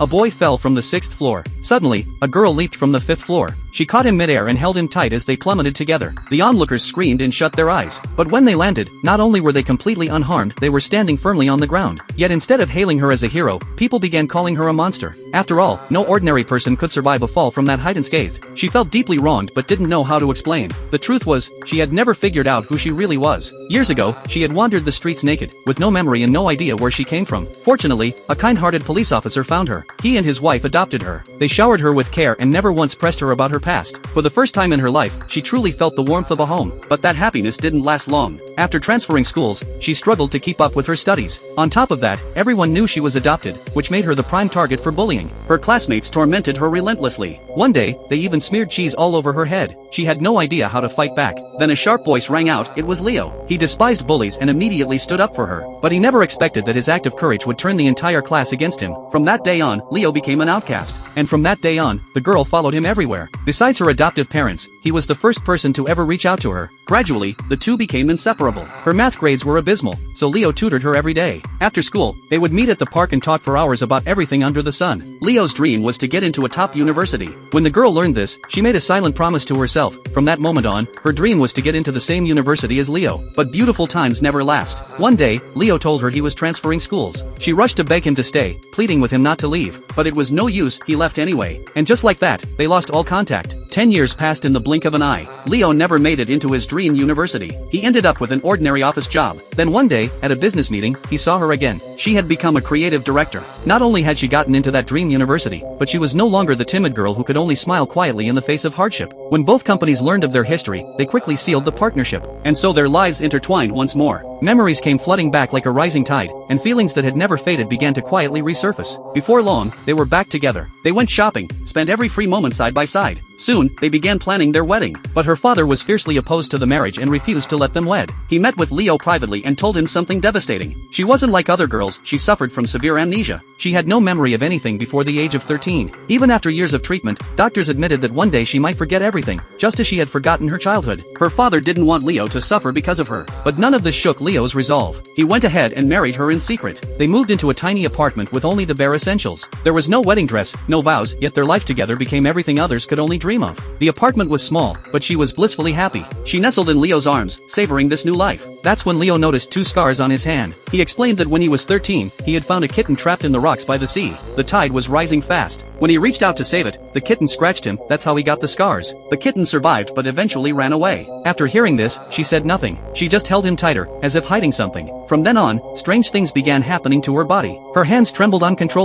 A boy fell from the 6th floor. Suddenly, a girl leaped from the 5th floor. She caught him midair and held him tight as they plummeted together. The onlookers screamed and shut their eyes. But when they landed, not only were they completely unharmed, they were standing firmly on the ground. Yet instead of hailing her as a hero, people began calling her a monster. After all, no ordinary person could survive a fall from that height unscathed. She felt deeply wronged but didn't know how to explain. The truth was, she had never figured out who she really was. Years ago, she had wandered the streets naked, with no memory and no idea where she came from. Fortunately, a kind-hearted police officer found her. He and his wife adopted her. They showered her with care and never once pressed her about her past. For the first time in her life, she truly felt the warmth of a home. But that happiness didn't last long. After transferring schools, she struggled to keep up with her studies. On top of that, everyone knew she was adopted, which made her the prime target for bullying. Her classmates tormented her relentlessly. One day, they even smeared cheese all over her head. She had no idea how to fight back. Then a sharp voice rang out. It was Leo. He despised bullies and immediately stood up for her. But he never expected that his act of courage would turn the entire class against him. From that day on, Leo became an outcast. And from that day on, the girl followed him everywhere. Besides her adoptive parents, he was the first person to ever reach out to her. Gradually, the two became inseparable. Her math grades were abysmal, so Leo tutored her every day. After school, they would meet at the park and talk for hours about everything under the sun. Leo's dream was to get into a top university. When the girl learned this, she made a silent promise to herself. From that moment on, her dream was to get into the same university as Leo. But beautiful times never last. One day, Leo told her he was transferring schools. She rushed to beg him to stay, pleading with him not to leave. But it was no use, he left anyway. And just like that, they lost all contact. 10 years passed in the blink of an eye. Leo never made it into his dream university. He ended up with an ordinary office job. Then one day, at a business meeting, he saw her again. She had become a creative director. Not only had she gotten into that dream university, but she was no longer the timid girl who could only smile quietly in the face of hardship. When both companies learned of their history, they quickly sealed the partnership. And so their lives intertwined once more. Memories came flooding back like a rising tide, and feelings that had never faded began to quietly resurface. Before long, they were back together. They went shopping, spent every free moment side by side. Soon, they began planning their wedding. But her father was fiercely opposed to the marriage and refused to let them wed. He met with Leo privately and told him something devastating. She wasn't like other girls, she suffered from severe amnesia. She had no memory of anything before the age of 13. Even after years of treatment, doctors admitted that one day she might forget everything, just as she had forgotten her childhood. Her father didn't want Leo to suffer because of her. But none of this shook Leo's resolve. He went ahead and married her in secret. They moved into a tiny apartment with only the bare essentials. There was no wedding dress, no vows, yet their life together became everything others could only dream of. The apartment was small, but she was blissfully happy. She nestled in Leo's arms, savoring this new life. That's when Leo noticed 2 scars on his hand. He explained that when he was 13, he had found a kitten trapped in the rocks by the sea. The tide was rising fast. When he reached out to save it, the kitten scratched him. That's how he got the scars. The kitten survived but eventually ran away. After hearing this, she said nothing. She just held him tighter, as if hiding something. From then on, strange things began happening to her body. Her hands trembled uncontrollably.